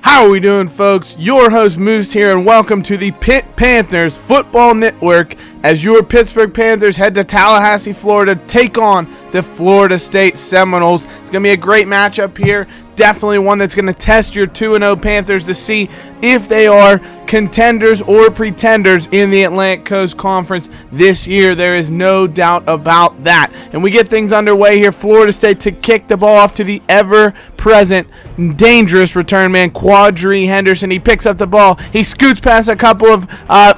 How are we doing, folks? Your host Moose here, and welcome to the Pitt Panthers Football Network as your Pittsburgh Panthers head to Tallahassee, Florida to take on the Florida State Seminoles. It's going to be a great matchup here. Definitely one that's going to test your 2-0 Panthers to see if they are contenders or pretenders in the Atlantic Coast Conference this year. There is no doubt about that. And we get things underway here. Florida State to kick the ball off to the ever-present, dangerous return man, Quadri Henderson. He picks up the ball. He scoots past a couple of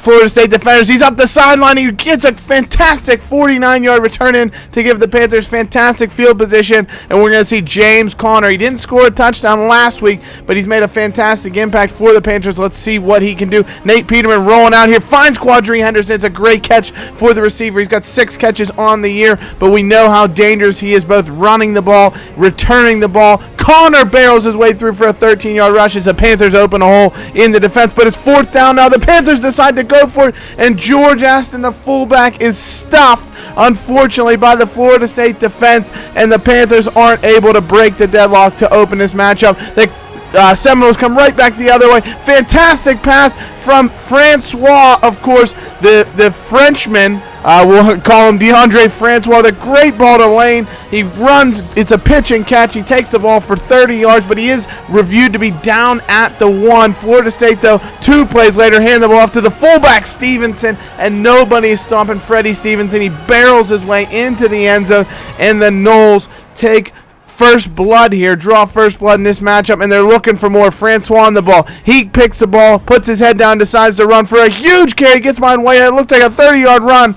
Florida State defenders. He's up the sideline. He gets a fantastic 49-yard return in to give the Panthers fantastic field position. And we're going to see James Conner. He didn't score a touchdown last week, but he's made a fantastic impact for the Panthers. Let's see what he can do. Nate Peterman rolling out here, finds Quadri Henderson. It's a great catch for the receiver. He's got 6 catches on the year, but we know how dangerous he is both running the ball, returning the ball. Conner barrels his way through for a 13-yard rush as the Panthers open a hole in the defense, but it's 4th down now. The Panthers decide to go for it, and George Aston, the fullback, is stuffed, unfortunately, by the Florida State defense, and the Panthers aren't able to break the deadlock to open this matchup. The Seminoles come right back the other way. Fantastic pass from Francois, of course, the Frenchman. We'll call him DeAndre Francois. The great ball to Lane. He runs. It's a pitch and catch. He takes the ball for 30 yards, but he is reviewed to be down at the 1. Florida State, though, 2 plays later, hand the ball off to the fullback, Stevenson, and nobody is stomping Freddie Stevenson. He barrels his way into the end zone, and the Noles take first blood here, draw first blood in this matchup, and they're looking for more. Francois on the ball. He picks the ball, puts his head down, decides to run for a huge carry, gets behind way. It looked like a 30-yard run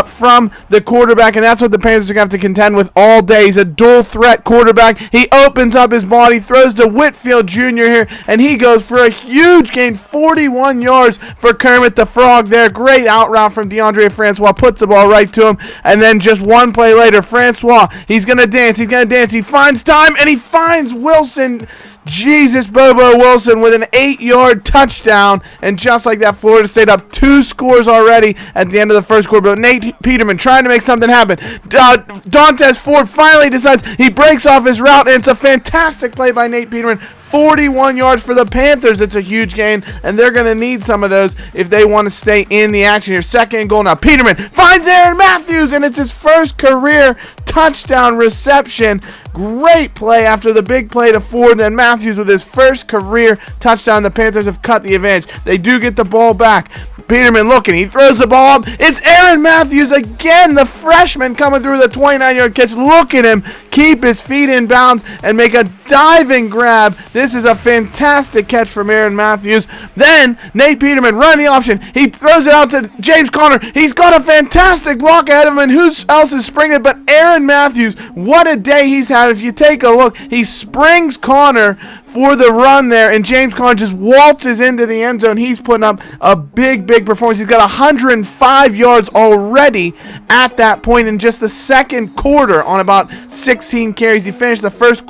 from the quarterback, and that's what the Panthers are going to have to contend with all day. He's a dual threat quarterback. He opens up his body, throws to Whitfield Jr. here, and he goes for a huge gain, 41 yards for Kermit the Frog there. Great out route from DeAndre Francois, puts the ball right to him, and then just one play later, Francois, he's going to dance, he finds time, and he finds Wilson. Jesus, Bobo Wilson with an 8-yard touchdown, and just like that, Florida State up 2 scores already at the end of the first quarter. But Nate Peterman trying to make something happen. Dantes Ford finally decides, he breaks off his route, and it's a fantastic play by Nate Peterman. 41 yards for the Panthers. It's a huge gain, and they're going to need some of those if they want to stay in the action here. 2nd and goal now. Peterman finds Aaron Matthews, and it's his first career touchdown reception. Great play after the big play to Ford, then Matthews with his first career touchdown. The Panthers have cut the advantage. They do get the ball back. Peterman looking. He throws the ball up. It's Aaron Matthews again, the freshman, coming through with a 29-yard catch. Look at him keep his feet in bounds and make a diving grab. This is a fantastic catch from Aaron Matthews. Then Nate Peterman running the option. He throws it out to James Conner. He's got a fantastic block ahead of him, and who else is springing but Aaron Matthews? What a day he's had. If you take a look, he springs Conner for the run there, and James Conner just waltzes into the end zone. He's putting up a big performance. He's got 105 yards already at that point in just the second quarter on about 16 carries. He finished the first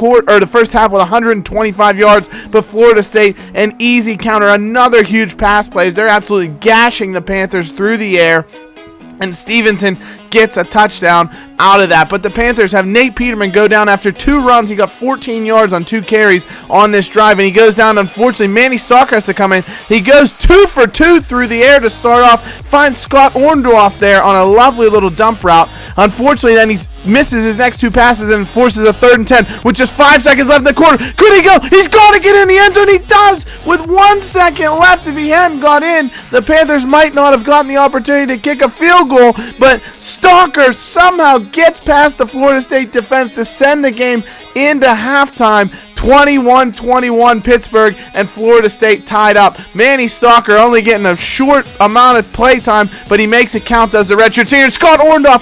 half with 125 yards, but Florida State, an easy counter. Another huge pass plays. They're absolutely gashing the Panthers through the air, and Stevenson gets a touchdown out of that. But the Panthers have Nate Peterman go down after 2 runs. He got 14 yards on 2 carries on this drive, and he goes down. Unfortunately, Manny Stalker has to come in. He goes 2 for 2 through the air to start off, finds Scott Orndorff there on a lovely little dump route. Unfortunately, then he misses his next 2 passes and forces a 3rd and 10 with just 5 seconds left in the quarter. Could he go? He's got to get in the end zone. He does with 1 second left. If he hadn't got in, the Panthers might not have gotten the opportunity to kick a field goal, but Stalker somehow gets past the Florida State defense to send the game into halftime. 21-21 Pittsburgh, and Florida State tied up. Manny Stalker only getting a short amount of play time, but he makes it count, does the redshirt senior. Scott Orndorff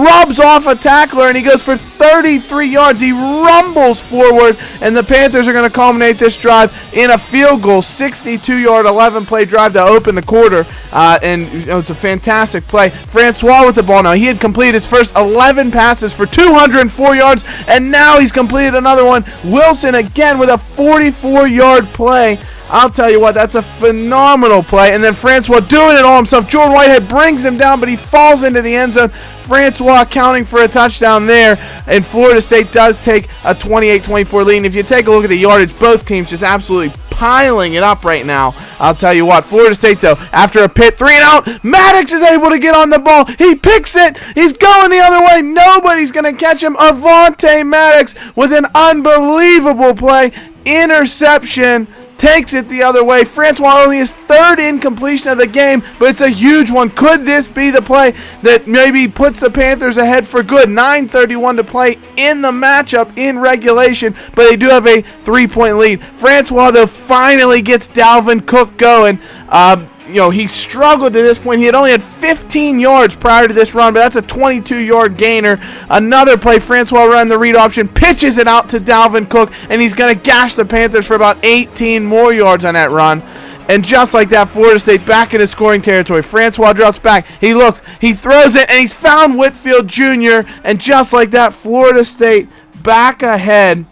rubs off a tackler, and he goes for 33 yards. He rumbles forward, and the Panthers are going to culminate this drive in a field goal, 62-yard, 11-play drive to open the quarter, and it's a fantastic play. Francois with the ball now. He had completed his first 11 passes for 204 yards, and now he's completed another one. Wilson again with a 44-yard play. I'll tell you what, that's a phenomenal play. And then Francois doing it all himself. Jordan Whitehead brings him down, but he falls into the end zone. Francois accounting for a touchdown there, and Florida State does take a 28-24 lead. And if you take a look at the yardage, both teams just absolutely piling it up right now. I'll tell you what, Florida State, though, after a Pitt 3-and-out, Maddox is able to get on the ball. He picks it. He's going the other way. Nobody's going to catch him. Avonte Maddox with an unbelievable play. Interception. Takes it the other way. Francois only his third incompletion of the game, but it's a huge one. Could this be the play that maybe puts the Panthers ahead for good? 9:31 to play in the matchup in regulation, but they do have a 3-point lead. Francois, though, finally gets Dalvin Cook going. He struggled to this point. He had only had 15 yards prior to this run, but that's a 22-yard gainer. Another play, Francois run the read option, pitches it out to Dalvin Cook, and he's going to gash the Panthers for about 18 more yards on that run. And just like that, Florida State back in his scoring territory. Francois drops back. He looks, he throws it, and he's found Whitfield Jr. And just like that, Florida State back ahead.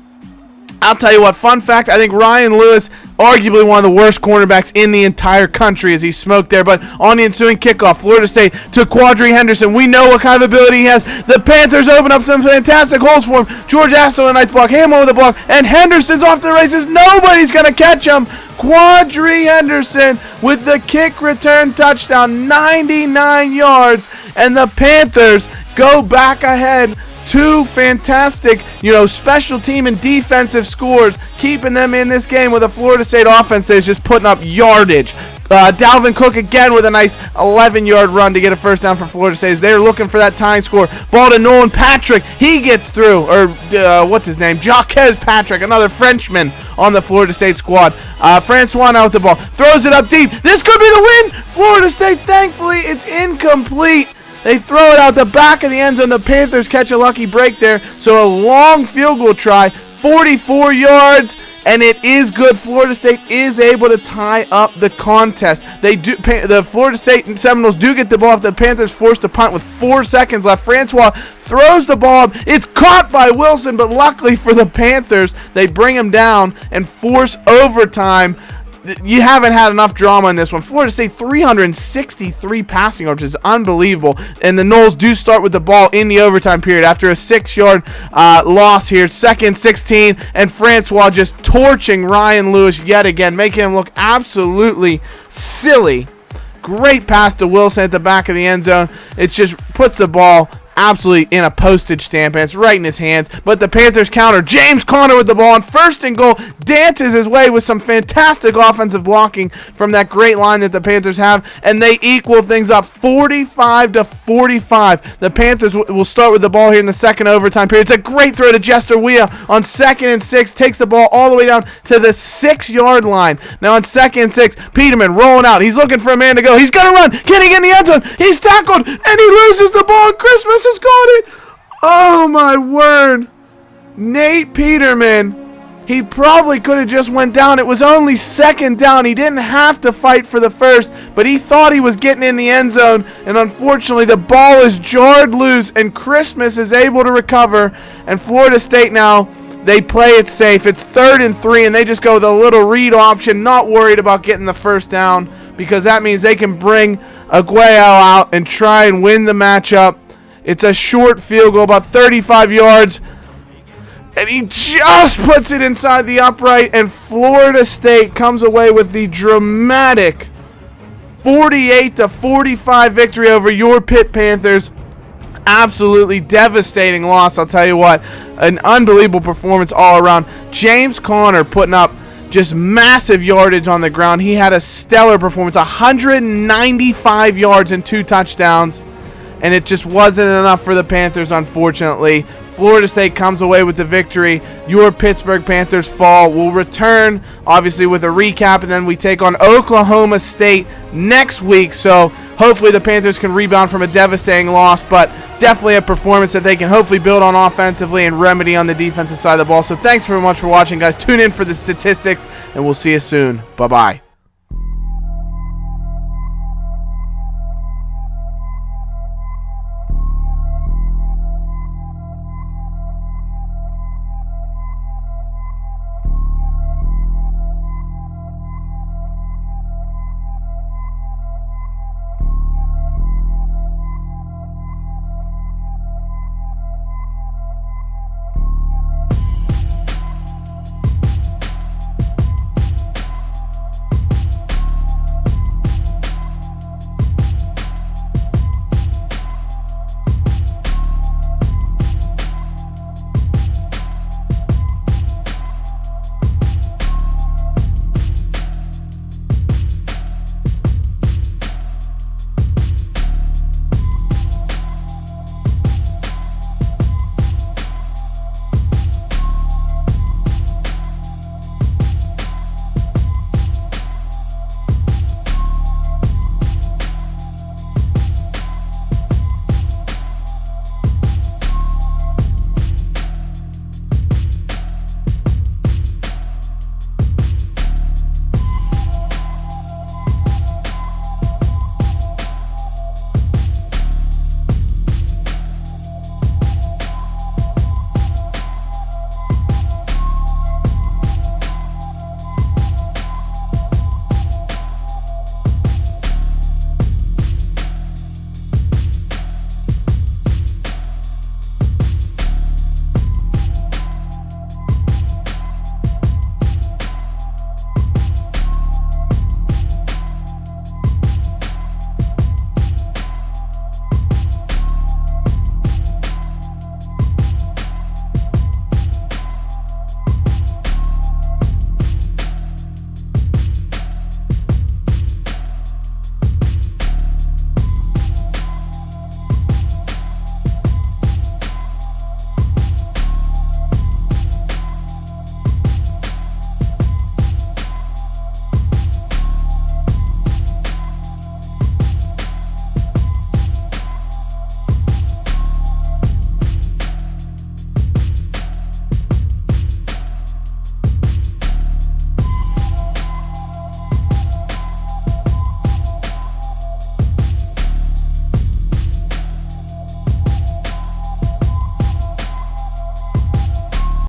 I'll tell you what, fun fact, I think Ryan Lewis, arguably one of the worst cornerbacks in the entire country as he smoked there. But on the ensuing kickoff, Florida State to Quadri Henderson. We know what kind of ability he has. The Panthers open up some fantastic holes for him. George Astle a nice block, Hamill with the block, and Henderson's off the races. Nobody's going to catch him. Quadri Henderson with the kick return touchdown, 99 yards, and the Panthers go back ahead. Two fantastic, special team and defensive scores, keeping them in this game with a Florida State offense that is just putting up yardage. Dalvin Cook again with a nice 11-yard run to get a first down for Florida State. They're looking for that tying score. Ball to Nolan Patrick. He gets through. What's his name? Jaquez Patrick, another Frenchman on the Florida State squad. Francois now with the ball. Throws it up deep. This could be the win. Florida State, thankfully, it's incomplete. They throw it out the back of the end zone. The Panthers catch a lucky break there. So a long field goal try, 44 yards, and it is good. Florida State is able to tie up the contest. The Florida State Seminoles do get the ball if the Panthers forced to punt with 4 seconds left. Francois throws the ball up. It's caught by Wilson, but luckily for the Panthers, they bring him down and force overtime. You haven't had enough drama in this one. Florida State 363 passing yards is unbelievable, and the Noles do start with the ball in the overtime period after a 6-yard loss here. 2nd 16, and Francois just torching Ryan Lewis yet again, making him look absolutely silly. Great pass to Wilson at the back of the end zone. It just puts the ball absolutely in a postage stamp, and it's right in his hands. But the Panthers counter. James Conner with the ball on 1st and goal, dances his way with some fantastic offensive blocking from that great line that the Panthers have, and they equal things up 45-45. The Panthers will start with the ball here in the second overtime period. It's a great throw to Jester Weah on 2nd and 6, takes the ball all the way down to the 6-yard line. Now on 2nd and 6, Peterman rolling out. He's looking for a man to go. He's going to run. Can he get in the end zone? He's tackled, and he loses the ball. Christmas has got it. Oh my word. Nate Peterman, he probably could have just went down. It was only 2nd down. He didn't have to fight for the first, but he thought he was getting in the end zone, and unfortunately the ball is jarred loose, and Christmas is able to recover, and Florida State now, they play it safe. It's 3rd and 3, and they just go with a little read option, not worried about getting the first down, because that means they can bring Aguayo out and try and win the matchup. It's a short field goal, about 35 yards, and he just puts it inside the upright, and Florida State comes away with the dramatic 48-45 victory over your Pitt Panthers. Absolutely devastating loss, I'll tell you what. An unbelievable performance all around. James Conner putting up just massive yardage on the ground. He had a stellar performance, 195 yards and 2 touchdowns. And it just wasn't enough for the Panthers, unfortunately. Florida State comes away with the victory. Your Pittsburgh Panthers fall. We'll return, obviously, with a recap, and then we take on Oklahoma State next week. So hopefully the Panthers can rebound from a devastating loss, but definitely a performance that they can hopefully build on offensively and remedy on the defensive side of the ball. So thanks very much for watching, guys. Tune in for the statistics, and we'll see you soon. Bye-bye.